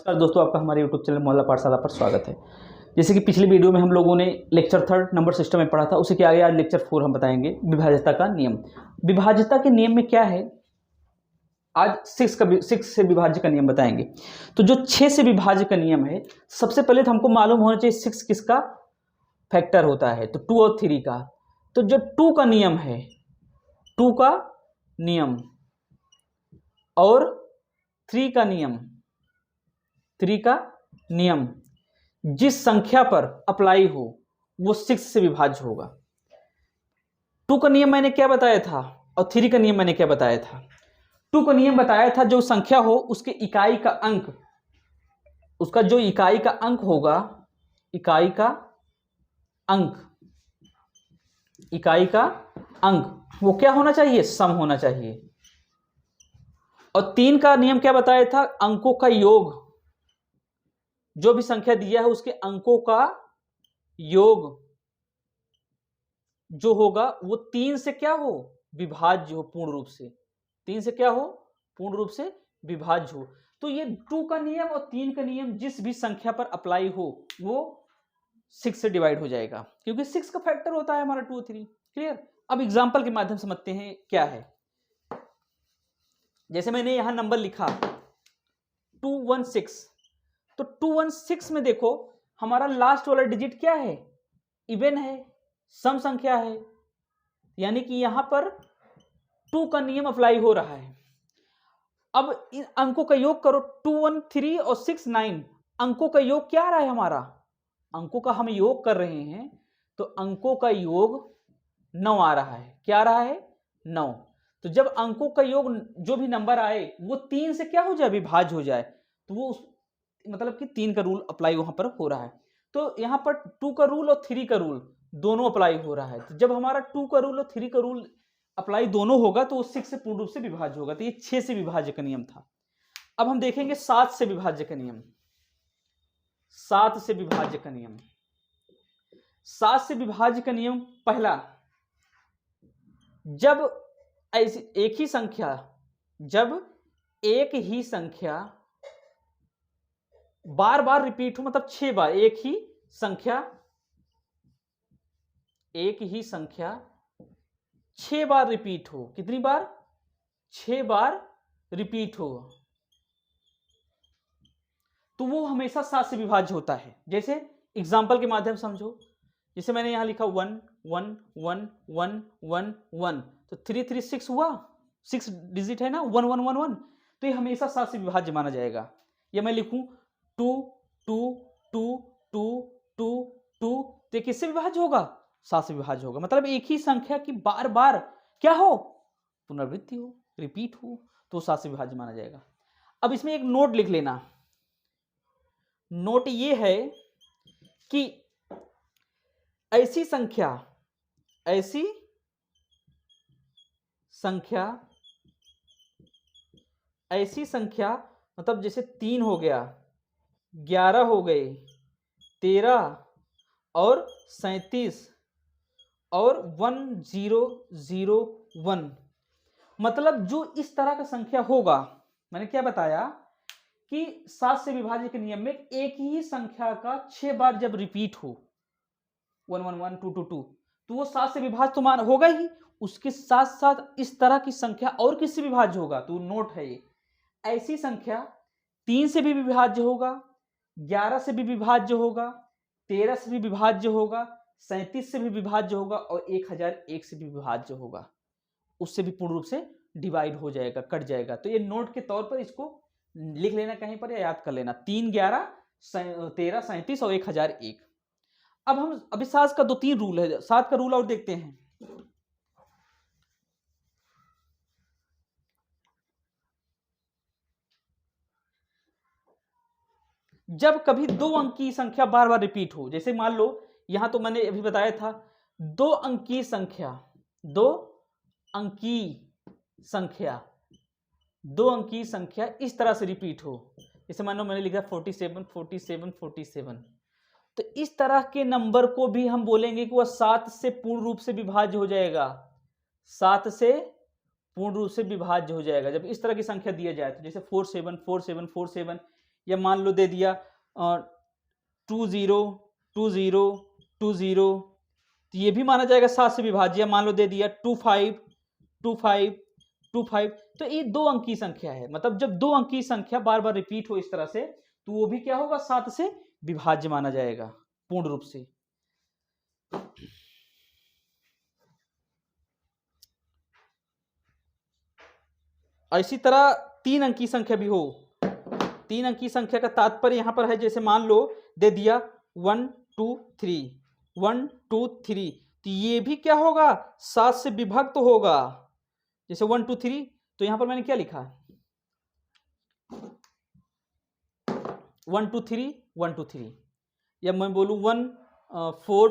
नमस्कार दोस्तों, आपका हमारे YouTube चैनल मोहल्ला पाठशाला पर स्वागत है। जैसे कि पिछली वीडियो में हम लोगों ने लेक्चर 3 नंबर सिस्टम में पढ़ा था, उसी के आगे आज लेक्चर 4 हम बताएंगे विभाज्यता का नियम। विभाज्यता के नियम में क्या है, आज 6 से विभाज्य का नियम बताएंगे। तो जो 6 से विभाज्य का नियम है, सबसे पहले तो हमको मालूम होना चाहिए 6 किसका फैक्टर होता है, तो 2 और 3 का। तो जो 2 का नियम है, 2 का नियम और 3 का नियम, 3 का नियम जिस संख्या पर अप्लाई हो वो 6 से विभाज्य होगा। 2 का नियम मैंने क्या बताया था और 3 का नियम मैंने क्या बताया था। 2 का नियम बताया था जो संख्या हो उसके इकाई का अंक, उसका जो इकाई का अंक होगा, इकाई का अंक वो क्या होना चाहिए, सम होना चाहिए। और 3 का नियम क्या बताया था, अंकों का योग, जो भी संख्या दिया है उसके अंकों का योग जो होगा वो 3 से क्या हो, विभाज्य हो, पूर्ण रूप से 3 से क्या हो, पूर्ण रूप से विभाज्य हो। तो ये 2 का नियम और 3 का नियम जिस भी संख्या पर अप्लाई हो वो 6 से डिवाइड हो जाएगा, क्योंकि 6 का फैक्टर होता है हमारा 2 और 3। क्लियर। अब एग्जांपल के माध्यम से समझते हैं क्या है। जैसे मैंने यहां नंबर लिखा 216, तो 216 में देखो हमारा लास्ट वाला डिजिट क्या है, इवन है, सम संख्या है, यानी कि यहां पर 2 का नियम अप्लाई हो रहा है। अब इन अंकों का योग करो, 213 और 69, अंकों का योग क्या आ रहा है हमारा, अंकों का हम योग कर रहे हैं तो अंकों का योग 9 आ रहा है। क्या आ रहा है, 9। तो जब अंकों का योग जो भी नंबर आए वो 3 से क्या हो जाए, विभाज्य हो जाए, तो वो मतलब कि 3 का रूल अप्लाई वहां पर हो रहा है। तो यहां पर 2 का रूल और 3 का रूल दोनों अप्लाई हो रहा है। तो जब हमारा 2 का रूल और 3 का रूल अप्लाई दोनों होगा तो वो 6 से पूर्ण रूप से विभाज्य होगा। तो ये 6 से विभाज्य का नियम था। अब हम देखेंगे 7 से विभाज्य का नियम। 7 से विभाज्य का नियम, 7 से विभाज्य का नियम पहला, जब ऐसी एक ही संख्या, जब एक ही संख्या बार बार रिपीट हो, मतलब 6 बार एक ही संख्या 6 बार रिपीट हो। कितनी बार, 6 बार रिपीट हो, तो वो हमेशा 7 से विभाज्य होता है। जैसे एग्जांपल के माध्यम से समझो, जैसे मैंने यहां लिखा 1 1 1 1 1 1, तो 3 3 6 हुआ, 6 डिजिट है ना, 1 1 1 1, तो ये हमेशा 7 से विभाज्य माना जाएगा। या मैं लिखूं 2 2 2 2 2 2, तो किससे विभाज्य होगा, 7 से विभाज्य होगा। मतलब एक ही संख्या की बार बार क्या हो, पुनरावृत्ति हो, रिपीट हो, तो 7 से विभाज्य माना जाएगा। अब इसमें एक नोट लिख लेना। नोट ये है कि ऐसी संख्या मतलब जैसे 3 हो गया, 11 हो गए, 13 और 37 और 1001, मतलब जो इस तरह का संख्या होगा, मैंने क्या बताया कि 7 से विभाज्य के नियम में एक ही संख्या का 6 बार जब रिपीट हो, 1 1 1 2 2 2, तो वो 7 से विभाज्य तो मान होगा ही। उसके साथ साथ इस तरह की संख्या और किससे विभाज्य होगा, तो नोट है ये, ऐसी संख्या 3 से भी विभाज्य होगा, 11 से भी विभाज्य होगा, 13 से भी विभाज्य होगा, 37 से भी विभाज्य होगा और 1001 से भी विभाज्य होगा। उससे भी पूर्ण रूप से डिवाइड हो जाएगा, कट जाएगा। तो ये नोट के तौर पर इसको लिख लेना कहीं पर या याद कर लेना, 3 11 13 37 और 1001। अब हम अभी 7 का 2-3 रूल है, 7 का रूल और देखते हैं। जब कभी 2 अंक की संख्या बार बार रिपीट हो, जैसे मान लो यहां तो मैंने अभी बताया था 2 अंकी संख्या, 2 अंकी संख्या इस तरह से रिपीट हो, जैसे मान लो मैंने लिखा 47 47 47, तो इस तरह के नंबर को भी हम बोलेंगे कि वह 7 से पूर्ण रूप से विभाज्य हो जाएगा, 7 से पूर्ण रूप से विभाज्य हो जाएगा जब इस तरह की संख्या दिया जाए। तो जैसे 47 47 47, या मान लो दे दिया 20 तो ये भी माना जाएगा 7 से विभाज्य। या मान लो दे दिया 25 तो ये 2 अंक की संख्या है। मतलब जब 2 अंक की संख्या बार बार रिपीट हो इस तरह से तो वो भी क्या होगा, 7 से विभाज्य माना जाएगा पूर्ण रूप से। इसी तरह 3 अंक की संख्या भी हो, 3 अंक की संख्या का तात्पर्य यहां पर है, जैसे मान लो दे दिया 1 2 3 1 2 3 तो ये भी क्या होगा, 7 से विभक्त होगा। जैसे 1 2 3 तो यहां पर मैंने क्या लिखा 1 2 3 1 2 3, या मैं बोलूं 1 4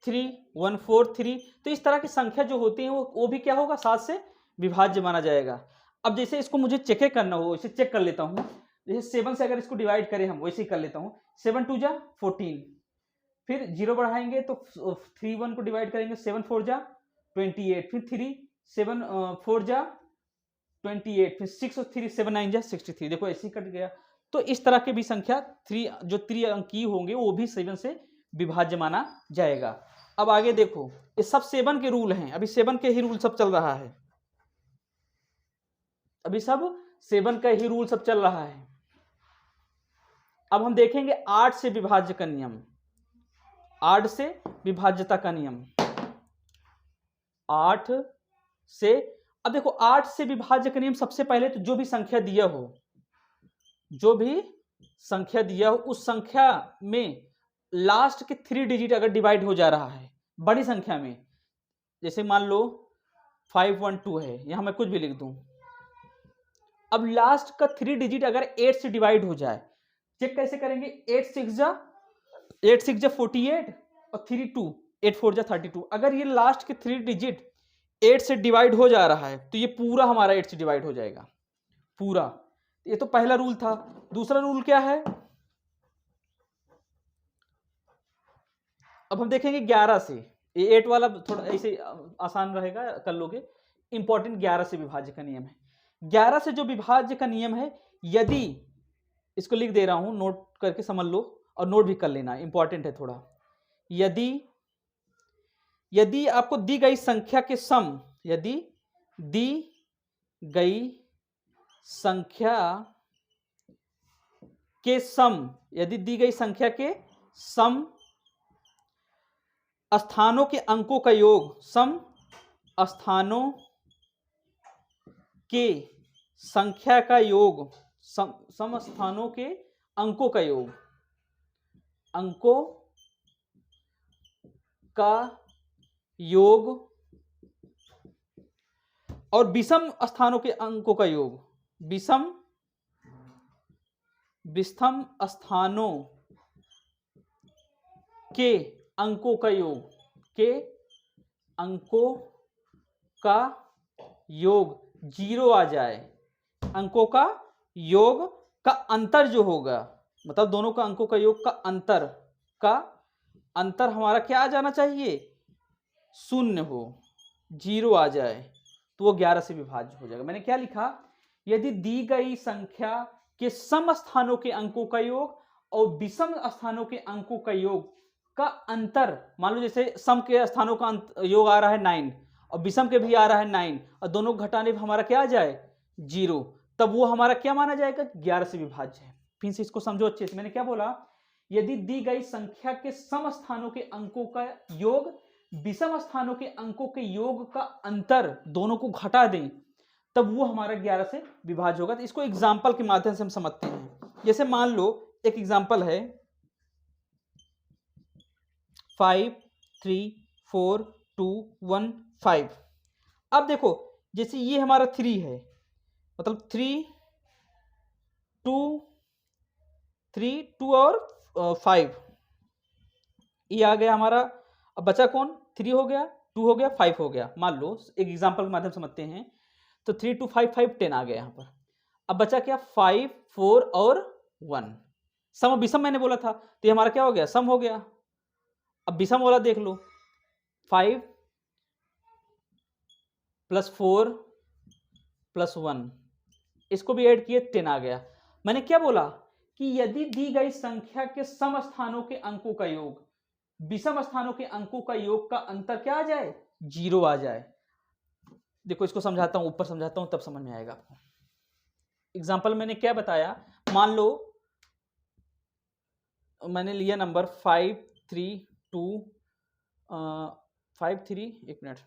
3 1 4 3 तो इस तरह की संख्या जो होती है वो भी क्या होगा, 7 से विभाज्य माना जाएगा। अब जैसे इसको मुझे चेक करना हो, इसे चेक कर लेता हूं। जैसे 7 से अगर इसको डिवाइड करें हम, वैसे ही कर लेता हूं। 7 2 जा 14, फिर 0 बढ़ाएंगे तो 3 1 को डिवाइड करेंगे, 7 4 जा 28, फिर 3 7 4 जा 28, फिर 6 और 3 7 9 जा 63। देखो ऐसे ही कट गया। तो इस तरह के भी संख्या 3 जो 3 अंकी होंगे वो भी 7 से विभाज्य माना जाएगा। अब आगे देखो, ये सब 7 के रूल हैं, अभी 7 के ही रूल सब चल रहा है, अभी सब 7 का ही रूल सब चल रहा है। अब हम देखेंगे 8 से विभाज्य का नियम, 8 से विभाज्यता का नियम। 8 से, अब देखो 8 से विभाज्य का नियम, सबसे पहले तो जो भी संख्या दिया हो, जो भी संख्या दिया हो उस संख्या में लास्ट के 3 डिजिट अगर डिवाइड हो जा रहा है बड़ी संख्या में, जैसे मान लो 512 है, यहां मैं कुछ भी लिख दूं। अब लास्ट का 3 डिजिट अगर 8 से डिवाइड हो जाए, चेक कैसे करेंगे, 8 6 जा 48 और 3 2 8 4 जा 32। अगर ये लास्ट के 3 डिजिट 8 से डिवाइड हो जा रहा है तो ये पूरा हमारा 8 से डिवाइड हो जाएगा पूरा। ये तो पहला रूल था। दूसरा रूल क्या है, अब हम देखेंगे 11 से, ये 8 वाला थोड़ा ऐसे आसान रहेगा, कर लोगे। इंपॉर्टेंट 11 से विभाज्य का नियम है। 11 से जो विभाज्य का नियम है, यदि, इसको लिख दे रहा हूं, नोट करके समझ लो और नोट भी कर लेना, इंपॉर्टेंट है थोड़ा। यदि आपको दी गई संख्या के सम, यदि दी गई संख्या के सम, यदि दी गई संख्या के सम स्थानों के अंकों का योग, सम स्थानों के संख्या का योग, सम स्थानों के अंकों का योग, अंकों का योग और विषम स्थानों के अंकों का योग, विषम स्थानों के अंकों का योग, के अंकों का योग 0 आ जाए, अंकों का योग का अंतर जो होगा, मतलब दोनों का अंकों का योग का अंतर हमारा क्या आ जाना चाहिए, 0 हो, 0 आ जाए तो वो 11 से विभाज्य हो जाएगा। मैंने क्या लिखा, यदि दी गई संख्या के सम स्थानों के अंकों का योग और विषम स्थानों के अंकों का योग का अंतर, मान लो जैसे सम के स्थानों का योग आ रहा है 9 और विषम के भी आ रहा है 9 और दोनों घटाने पर हमारा क्या आ जाए 0, तब वो हमारा क्या माना जाएगा, 11 से विभाज्य है। फिर से इसको समझो अच्छे से, मैंने क्या बोला, यदि दी गई संख्या के सम स्थानों के अंकों का योग विषम स्थानों के अंकों के योग का अंतर दोनों को घटा दें तब वो हमारा 11 से विभाज्य होगा। तो इसको एग्जाम्पल के माध्यम से हम समझते हैं। जैसे मान लो एक एग्जाम्पल है 5 3 4 2 1 5। अब देखो जैसे ये हमारा 3 है, मतलब 3 2 और 5 ये आ गया हमारा। अब बचा कौन, 3 हो गया, 2 हो गया, 5 हो गया। मान लो एक एग्जांपल के माध्यम से समझते हैं, तो 3 2 5 5 10 आ गया यहाँ पर। अब बचा क्या, 5 4 और 1। सम विषम मैंने बोला था तो ये हमारा क्या हो गया, सम हो गया। अब विषम वाला देख लो, 5 + 4 + 1, इसको भी ऐड किए 10 आ गया। मैंने क्या बोला, कि यदि दी गई संख्या के सम स्थानों के अंकों का योग विषम स्थानों के अंकों का योग का अंतर क्या आ जाए, 0 आ जाए। देखो इसको समझाता हूं, ऊपर समझाता हूं तब समझ में आएगा आपको। एग्जाम्पल मैंने क्या बताया, मान लो मैंने लिया नंबर 5 3 2 5 3, एक मिनट,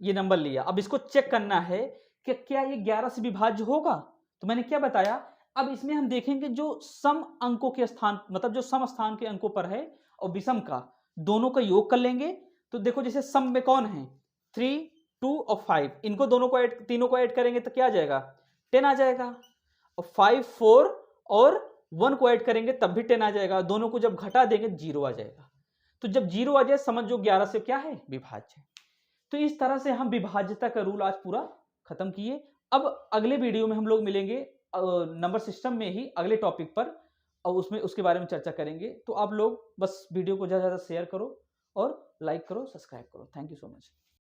ये नंबर लिया। अब इसको चेक करना है कि क्या ये 11 से विभाज्य होगा। तो मैंने क्या बताया, अब इसमें हम देखेंगे जो सम अंकों के स्थान, मतलब जो सम स्थान के अंकों पर है और विषम का, दोनों का योग कर लेंगे। तो देखो जैसे सम में कौन है, 3 2 और 5, इनको दोनों को ऐड, तीनों को ऐड करेंगे तो क्या आ जाएगा, 10 आ जाएगा। और 5 4 और 1 को ऐड करेंगे तब भी 10 आ जाएगा। दोनों को जब घटा देंगे 0 आ जाएगा। तो जब 0 आ जाए समझ जो 11 से क्या है, विभाज्य। तो इस तरह से हम विभाज्यता का रूल आज पूरा खत्म किए। अब अगले वीडियो में हम लोग मिलेंगे नंबर सिस्टम में ही अगले टॉपिक पर, और उसमें उसके बारे में चर्चा करेंगे। तो आप लोग बस वीडियो को ज़्यादा से ज़्यादा शेयर करो और लाइक करो, सब्सक्राइब करो। Thank you so much.